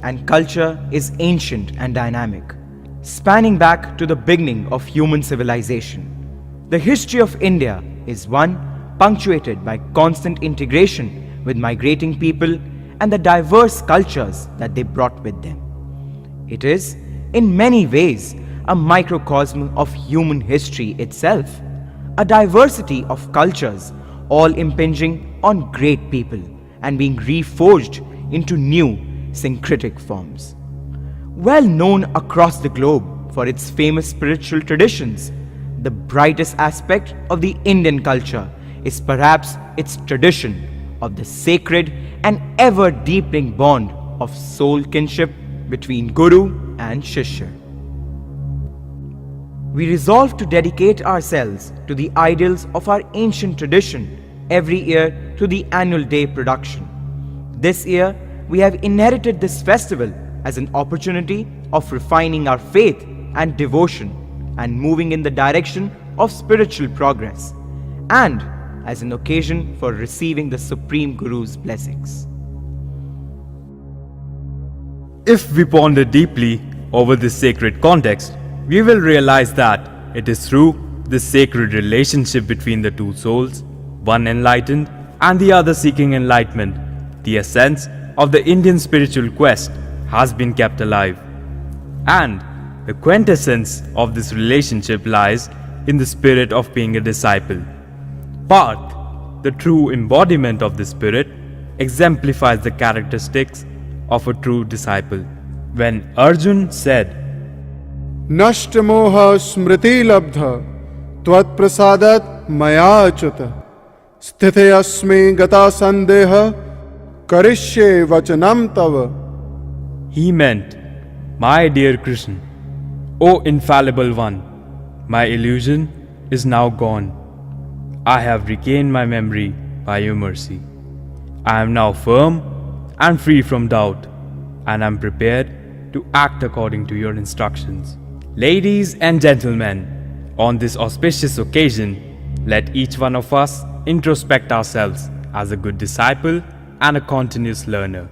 and culture is ancient and dynamic, spanning back to the beginning of human civilization. The history of India is one punctuated by constant integration with migrating people and the diverse cultures that they brought with them. It is, in many ways, a microcosm of human history itself, a diversity of cultures all impinging on great people and being reforged into new syncretic forms. Well known across the globe for its famous spiritual traditions, the brightest aspect of the Indian culture is perhaps its tradition of the sacred and ever-deepening bond of soul kinship between Guru and Shishya. We resolve to dedicate ourselves to the ideals of our ancient tradition every year through the annual day production. This year, we have inherited this festival as an opportunity of refining our faith and devotion and moving in the direction of spiritual progress, and as an occasion for receiving the Supreme Guru's blessings. If we ponder deeply over this sacred context, we will realize that it is through this sacred relationship between the two souls, one enlightened and the other seeking enlightenment, the essence of the Indian spiritual quest has been kept alive. And the quintessence of this relationship lies in the spirit of being a disciple. Parth, the true embodiment of the spirit, exemplifies the characteristics of a true disciple. When Arjun said, नष्टमोह स्मृति लब्ध त्वत्प्रसादत मया अच्युत स्थिते अस्मि गता संदेह करिष्ये वचनम तव. he meant, My dear Krishna, O infallible one, my illusion is now gone. I have regained my memory by your mercy. I am now firm and free from doubt, and am prepared to act according to your instructions. Ladies and gentlemen, on this auspicious occasion, let each one of us introspect ourselves as a good disciple and a continuous learner.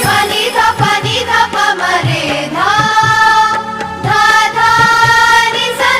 Pani dha pa ma re dha dha dha ni sa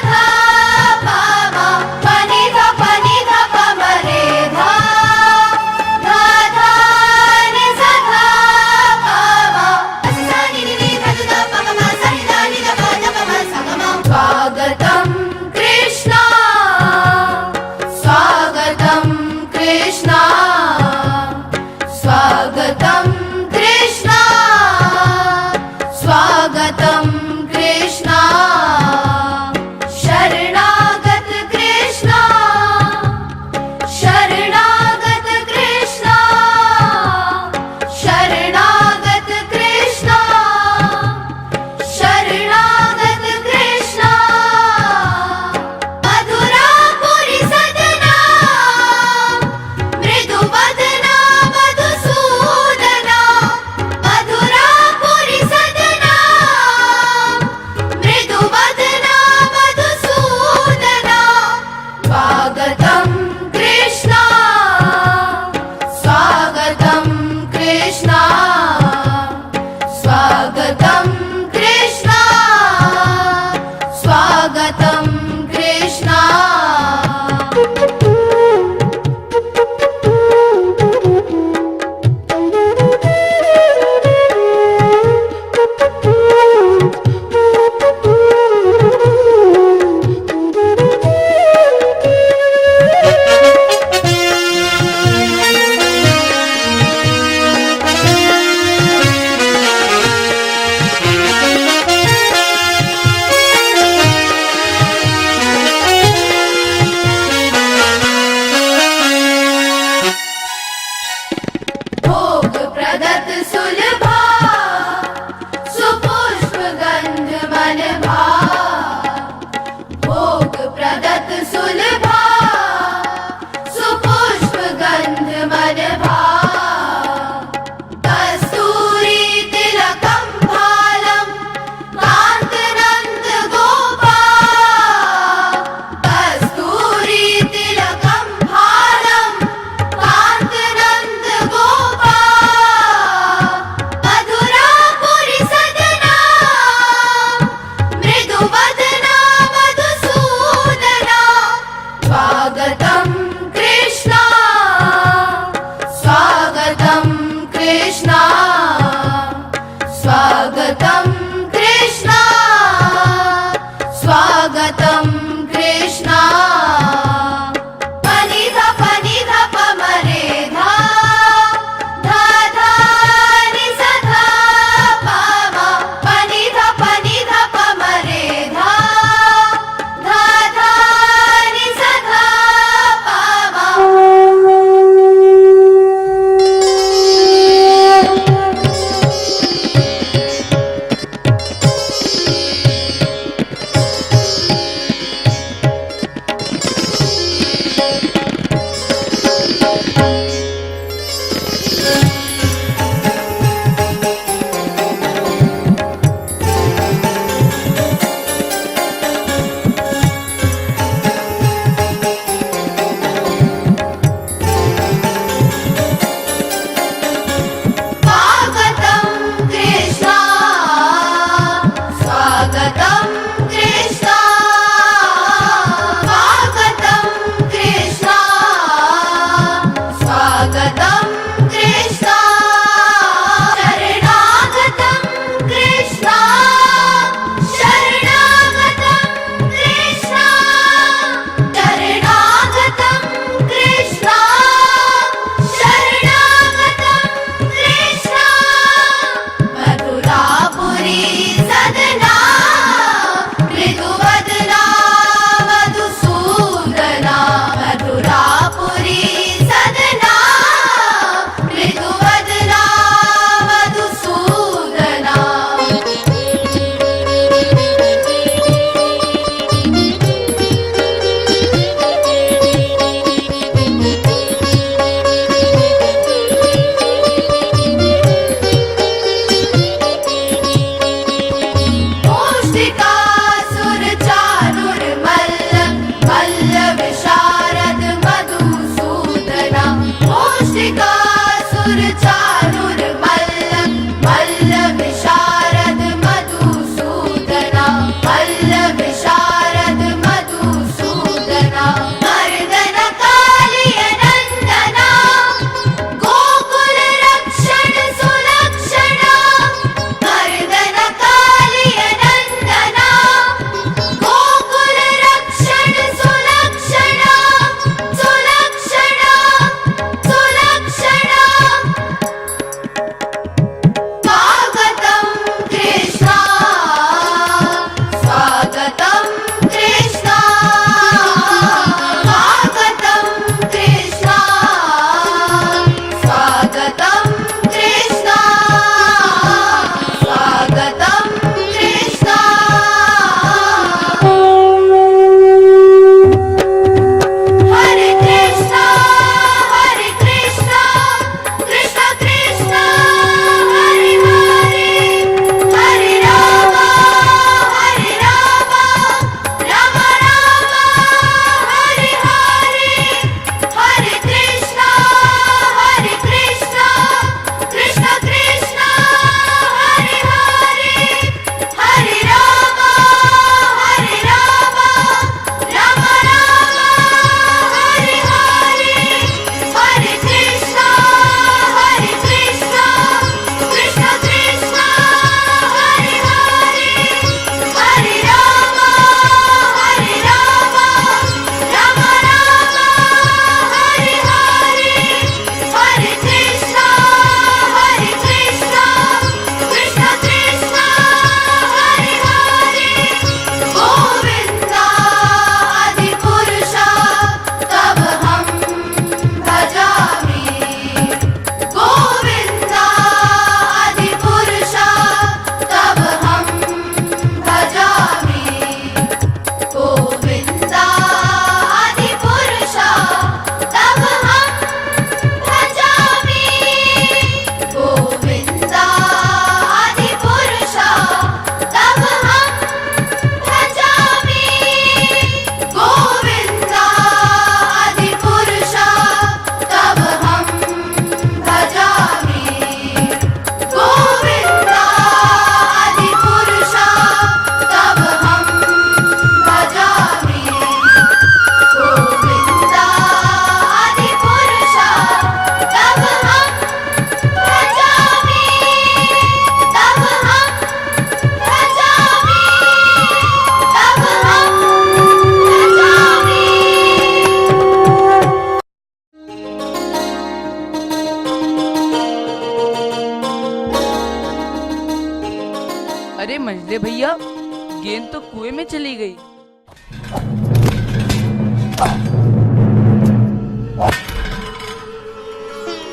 तो कुएं में चली गई।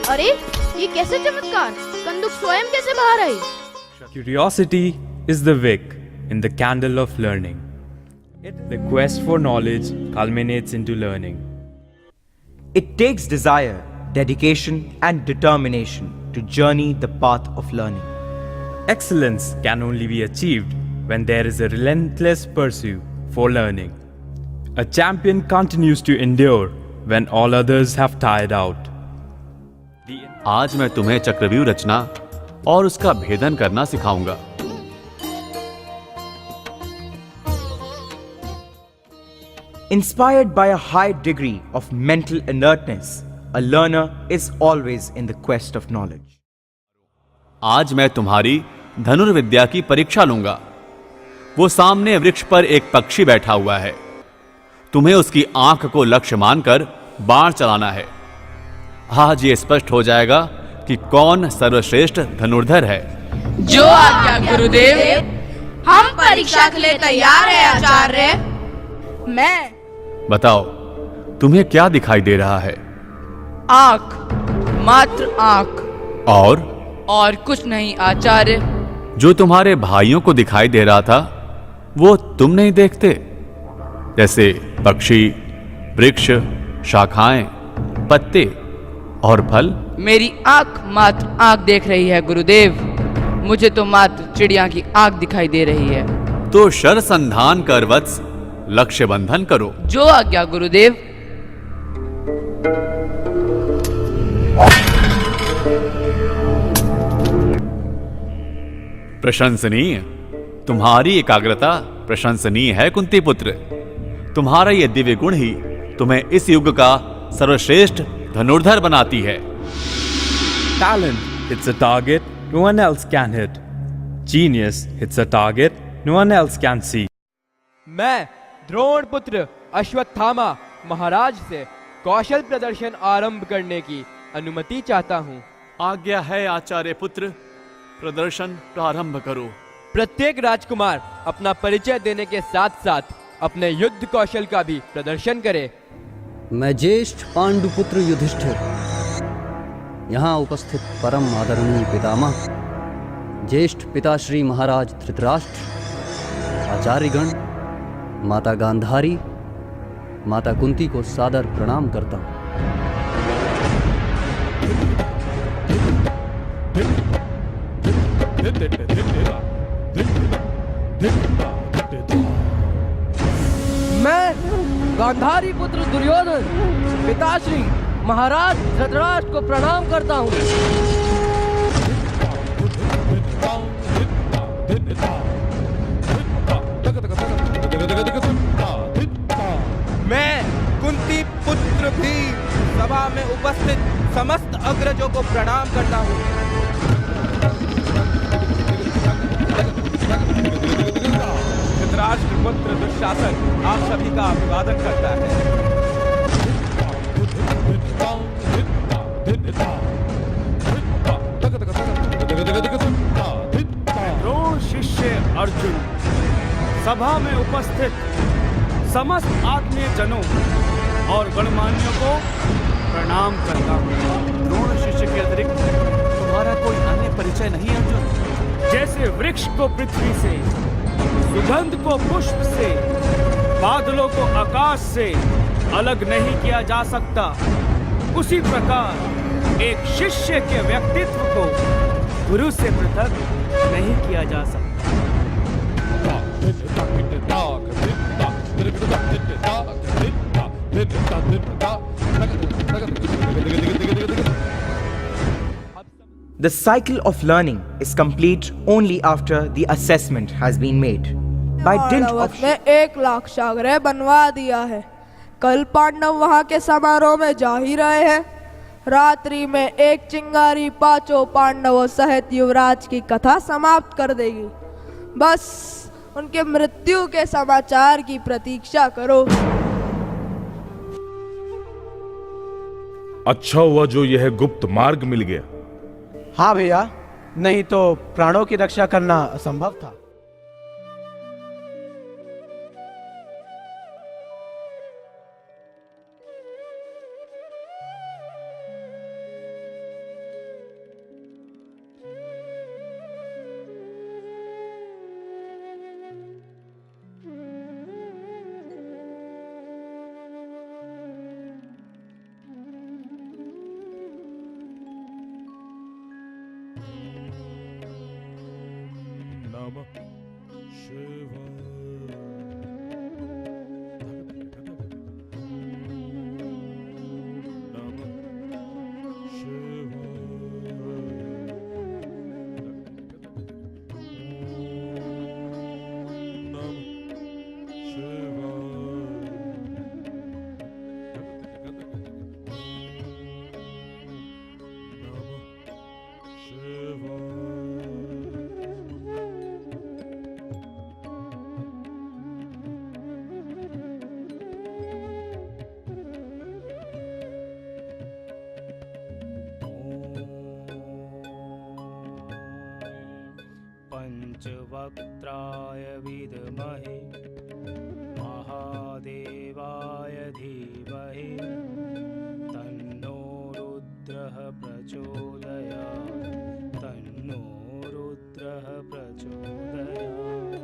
अरे ये कैसे चमत्कार? कंदुक स्वयं कैसे बाहर आई? Curiosity is the wick in the candle of learning. The quest for knowledge culminates into learning. It takes desire, dedication, and determination to journey the path of learning. Excellence can only be achieved when there is a relentless pursuit for learning. A champion continues to endure when all others have tired out. आज मैं तुम्हें चक्रव्यूह रचना और उसका भेदन करना सिखाऊंगा। Inspired by a high degree of mental inertness, a learner is always in the quest of knowledge. आज मैं तुम्हारी धनुर्विद्या की परीक्षा लूंगा। वो सामने वृक्ष पर एक पक्षी बैठा हुआ है। तुम्हें उसकी आंख को लक्ष्य मानकर बाण चलाना है। आज ये स्पष्ट हो जाएगा कि कौन सर्वश्रेष्ठ धनुर्धर है। जो आज्ञा गुरुदेव। हम परीक्षा के लिए तैयार हैं आचार्य। मैं। बताओ, तुम्हें क्या दिखाई दे रहा है? आंख, मात्र आंख। और कुछ नहीं आचार्य। जो तुम्हारे भाइयों को दिखाई दे रहा था वो तुम नहीं देखते? जैसे पक्षी, वृक्ष, शाखाएं, पत्ते और फल। मेरी आंख मात्र आंख देख रही है गुरुदेव। मुझे तो मात्र चिड़िया की आंख दिखाई दे रही है। तो शर संधान कर वत्स, लक्ष्य बंधन करो। जो आज्ञा गुरुदेव। प्रशंसनीय, तुम्हारी एकाग्रता प्रशंसनीय है कुंती पुत्र। तुम्हारा यह दिव्य गुण ही तुम्हें इस युग का सर्वश्रेष्ठ धनुर्धर बनाती है। Talent hits a target no one else can hit. Genius hits a target no one else can see. मैं द्रोण पुत्र अश्वत्थामा महाराज से कौशल प्रदर्शन आरंभ करने की अनुमति चाहता हूँ। आज्ञा है आचार्य पुत्र, प्रदर्शन प्रारंभ करो। प्रत्येक राजकुमार अपना परिचय देने के साथ साथ अपने युद्ध कौशल का भी प्रदर्शन करे। मैं ज्येष्ठ पांडुपुत्र युधिष्ठिर, यहाँ उपस्थित परम आदरणीय पितामह, ज्येष्ठ पिताश्री महाराज धृतराष्ट्र, आचार्यगण, माता गांधारी, माता कुंती को सादर प्रणाम करता हूँ। मैं गांधारी पुत्र दुर्योधन पिताश्री महाराज धृतराष्ट्र को प्रणाम करता हूँ। मैं कुंती पुत्र भी सभा में उपस्थित समस्त अग्रजों को प्रणाम करता हूँ। धृतराष्ट्र पुत्र दुशासन आप सभी का अभिवादन करता है। द्रोण शिष्य अर्जुन सभा में उपस्थित समस्त आत्मीय जनों और गणमान्यों को प्रणाम करता हूँ। द्रोण शिष्य के अतिरिक्त तुम्हारा कोई अन्य परिचय नहीं अर्जुन? जैसे वृक्ष को पृथ्वी से, सुगंध को पुष्प से, बादलों को आकाश से अलग नहीं किया जा सकता, उसी प्रकार एक शिष्य के व्यक्तित्व को गुरु से पृथक नहीं किया जा सकता। The cycle of learning is complete only after the assessment has been made. By dint of में 1,00,000 सागरे बनवा दिया है। कल पांडव वहाँ के समारोह में जा ही रहे हैं। रात्रि में एक चिंगारी पांचों पांडवों सहित युवराज की कथा समाप्त कर देगी। बस उनके मृत्यु के समाचार की प्रतीक्षा करो। अच्छा हुआ जो यह गुप्त मार्ग मिल गया। हाँ भैया, नहीं तो प्राणों की रक्षा करना असंभव था। नमः शिवाय पंचवक्त्राय विद्महे महादेवाय धीमहि तन्नो रुद्रः प्रचोदयात् तन्नो रुद्रः प्रचोदयात्।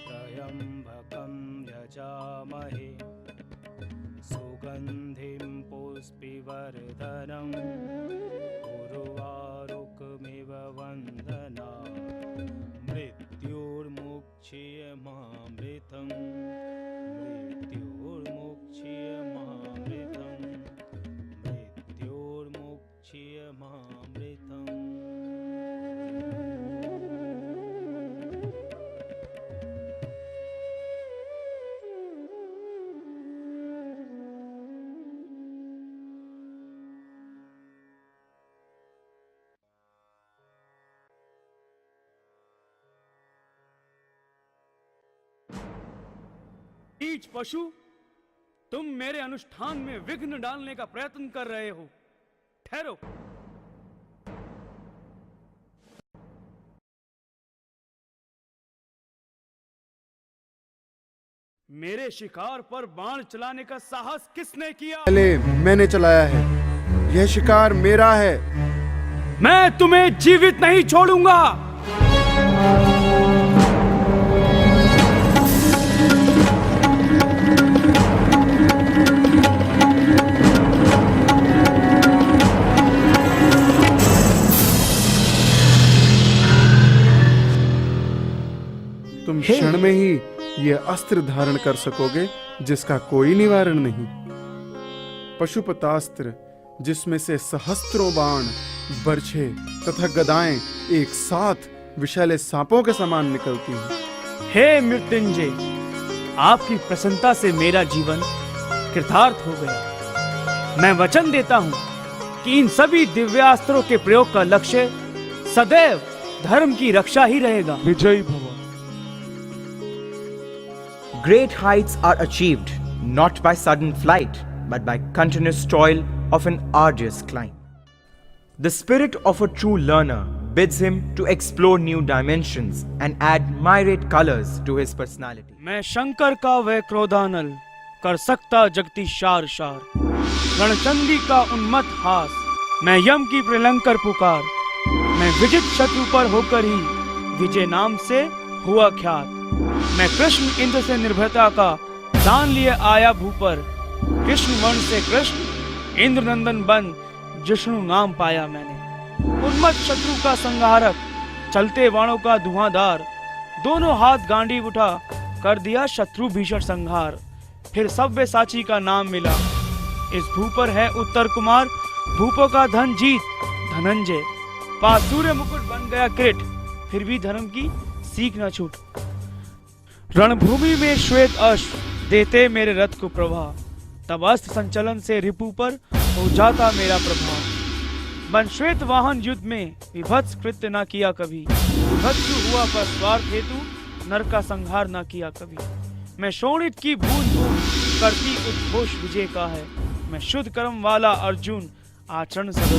त्र्यम्बकं यजामहे सुगन्धिं पुष्टिवर्धनम् उर्वारुकमिव वन्दनात् मृत्युर्मुक्षीयमामृतम् मृत्युर्मुक्षीयमामृतम् मृत्युर्मुक्षीयमामृतम्। नीच पशु, तुम मेरे अनुष्ठान में विघ्न डालने का प्रयत्न कर रहे हो। ठहरो। मेरे शिकार पर बाण चलाने का साहस किसने किया? पहले मैंने चलाया है। यह शिकार मेरा है। मैं तुम्हें जीवित नहीं छोड़ूंगा। तुम क्षण में ही ये अस्त्र धारण कर सकोगे जिसका कोई निवारण नहीं। पशुपतास्त्र, जिसमें से सहस्त्रों बाण, बर्छे तथा गदाएं एक साथ विषैले सांपों के समान निकलती हैं। हे मृत्युंजय, आपकी प्रसन्नता से मेरा जीवन कृतार्थ हो गया। मैं वचन देता हूँ कि इन सभी दिव्यास्त्रों के प्रयोग का लक्ष्य सदैव धर्म की रक्षा ही रहेगा। विजयी भव। Great heights are achieved not by sudden flight, but by continuous toil of an arduous climb. The spirit of a true learner bids him to explore new dimensions and add myriad colors to his personality. मैं शंकर का वह क्रोधानल कर सकता जगती शार शार, रणचंडी का उन्मत्त हास, मैं यम की प्रलंकर पुकार, मैं विजित शत्रु पर होकर ही विजय नाम से हुआ ख्यात। मैं कृष्ण इंद्र से निर्भयता का दान लिए आया भूपर, कृष्ण वर्ण से कृष्ण इंद्र नंदन बन जिष्णु नाम पाया मैंने। उन्मत्त शत्रु का संहारक, चलते बाणों का धुआंधार, दोनों हाथ गांडी उठा कर दिया शत्रु भीषण संहार। फिर सव्यसाची का नाम मिला, इस भूपर है उत्तर कुमार, भूपों का धन जीत धनंजय। पास सूर्य मुकुट बन गया किरीट, फिर भी धर्म की सीख न छूट। रणभूमि में श्वेत अश्व देते मेरे रथ को प्रभाव, तब अस्त्र संचलन से रिपु पर हो जाता मेरा प्रभाव। बन श्वेत वाहन युद्ध में विभत्स कृत्य न किया कभी, विभत्सु हुआ पर स्वार्थ हेतु नर का संहार न किया कभी। मैं शोणित की बूंद बूंद करती उद्घोष विजय का है, मैं शुद्ध कर्म वाला अर्जुन आचरण सदल।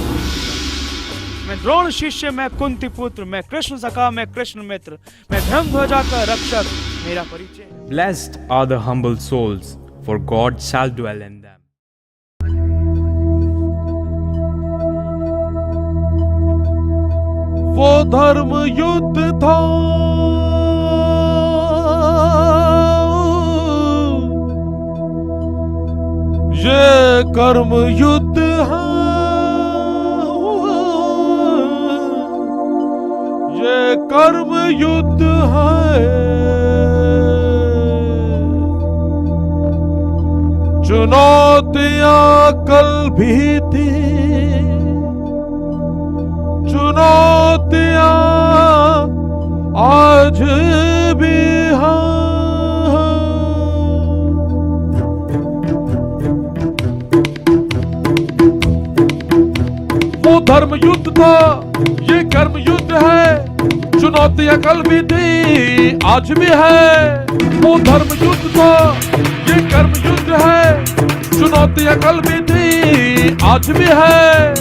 मैं द्रोण शिष्य, मैं कुंती पुत्र, मैं कृष्ण सखा, मैं कृष्ण मित्र, मैं धर्म ध्वजा का रक्षक, मेरा परिचय। Blessed are the humble souls, for God shall dwell in them. वो धर्म युद्ध था, ये कर्म युद्ध है, ये कर्म युद्ध है। चुनौतियां कल भी थी, चुनौतियां आज भी हैं। वो धर्म युद्ध था, ये कर्म युद्ध है। चुनौतियां कल भी थी, आज भी है। वो धर्म युद्ध था, ये कर्म युद्ध है। चुनौतियां कल भी थी, आज भी है।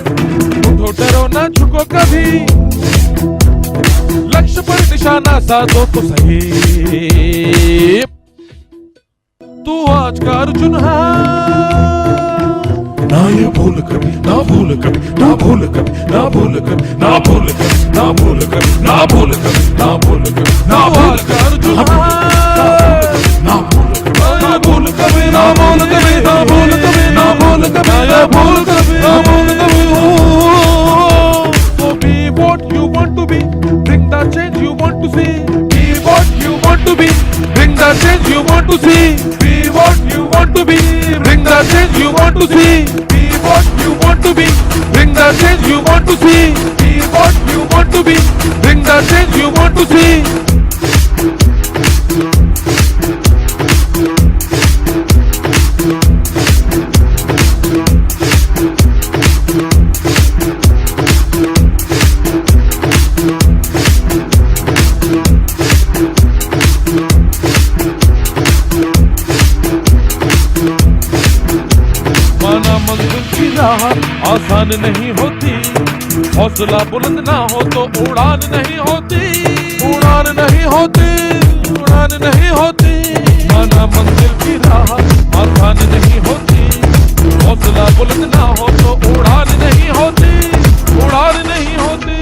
उठो डरो ना झुको कभी, लक्ष्य पर निशाना साधो तो सही। तू आज का अर्जुन है, ना ये भूल कभी, ना भूल कभी, ना भूल कभी, ना भूल कभी, ना भूल कभी, ना भूल कभी, ना भूल कभी, ना भूल कभी, ना भूल का अर्जुन है। ना भूल कभी, ना भूल कभी, ना भूल कभी, ना भूल कभी, ना भूल कभी, ना भूल कभी। So be what you want to be, bring the change you want to see. Be what you want to be, bring the change you want to see. Be what you want to be, bring the change you want to see. Be what you want to be, bring the change you want to see. Be what you want to be, bring the change you want to see. आसान नहीं होती, हौसला बुलंद ना हो तो उड़ान नहीं होती, उड़ान नहीं होती, उड़ान नहीं होती। माना मंजिल की राह आसान नहीं होती, हौसला बुलंद ना हो तो उड़ान नहीं होती, उड़ान नहीं होती।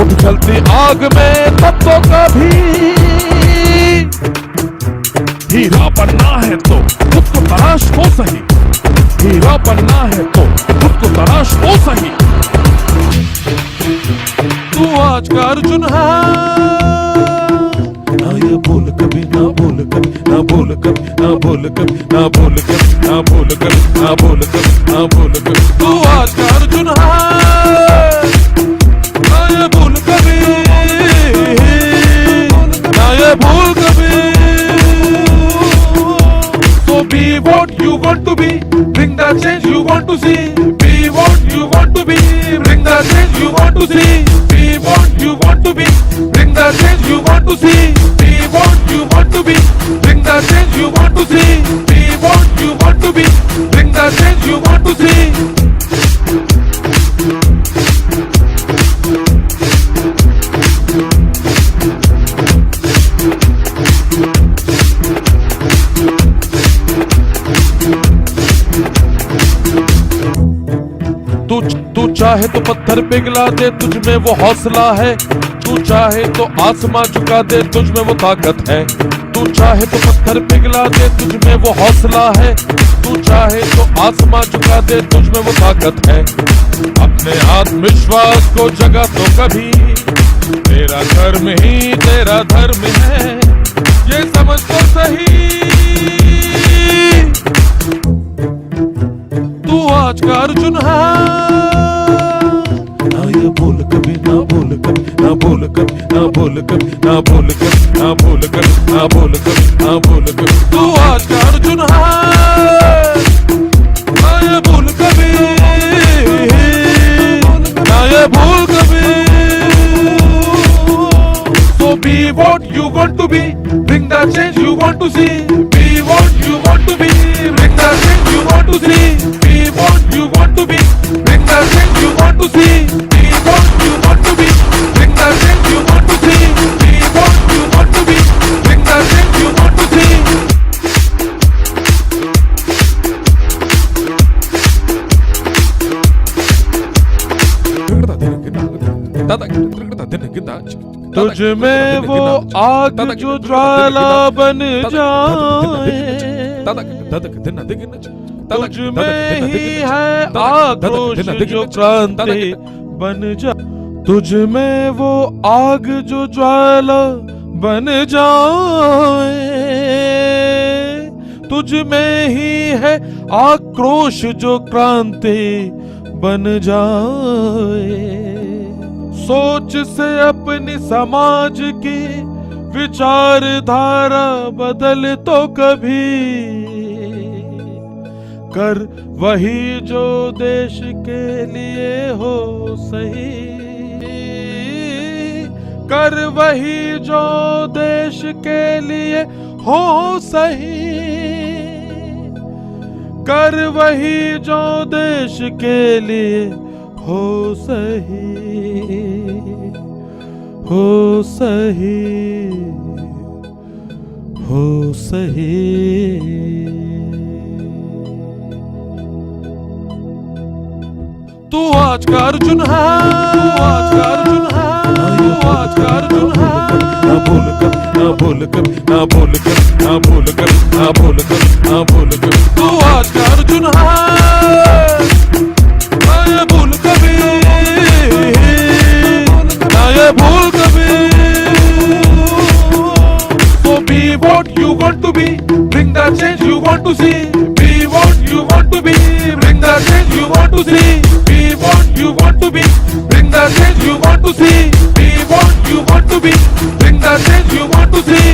उठ चलती आग में तब तो कभी हीरा बनना है तो खुद को तलाश हो सही, हीरा बनना है तो खुद को तलाश हो सही। तू आज का अर्जुन है, ना ये भूल कभी, ना भूल कभी, ना भूल कभी, ना भूल कभी, ना भूल कभी, ना भूल कभी, ना भूल कभी, ना भूल कभी। तू आज का अर्जुन है, ना ये भूल कभी, ना ये भूल कभी। So be what you want to be, bring the change you want to see. Be what you want to be, bring the change you want to see. Be what you want to be, bring the change you want to see. Be what you want to be, bring the change you want to see. Be what you want to be, bring the change you want to see. तू चाहे तो पत्थर पिघला दे, तुझ में वो हौसला है। तू चाहे तो आसमां झुका दे, तुझ में वो ताकत है। तू चाहे तो पत्थर पिघला दे, तुझ में वो हौसला है। तू चाहे तो आसमां झुका दे, तुझ में वो ताकत है। अपने आत्मविश्वास को जगा तो कभी, तेरा कर्म ही तेरा धर्म है, ये समझ तो सही। तू आज का अर्जुन है, ना ये भूल कभी, ना भूल कभी, ना भूल कभी, ना भूल कभी, ना भूल कभी, ना भूल कभी, ना भूल कभी, ना भूल कभी। तू आज का अर्जुन है, ना ये भूल कभी, ना ये भूल कभी। So be what you want to be, bring the change you want to see. Be what you want to be, bring the change you want to see. Be what you want to be, bring the change you want to see. Be what you want to be, bring the change you want to see. Be what you want to be, bring the change you want to see. तुझ में वो आग जो ज्वाला बन जाए, तुझ में ही है आक्रोश जो क्रांति बन जाए, तुझ में वो आग जो ज्वाला बन जाए, तुझ में ही है आक्रोश जो क्रांति बन जाए। सोच से अपनी समाज की विचारधारा बदल तो कभी, कर वही जो देश के लिए हो सही, कर वही जो देश के लिए हो सही, कर वही जो देश के लिए हो सही, हो सही, हो सही। तू आज का अर्जुन है, तू आज का अर्जुन है, तू आज का अर्जुन है। ना भूल कर, ना भूल कर, ना भूल कर, ना भूल कर, ना भूल कर, ना भूल कर, तू आज का अर्जुन है, ना ये भूल कभी, ना ये भूल कभी। So be what you want to be, bring the change you want to see. Be what you want to be, bring the change you want to see. Be what you want to be, bring the change you want to see. Be what you want to be, bring the change you want to see.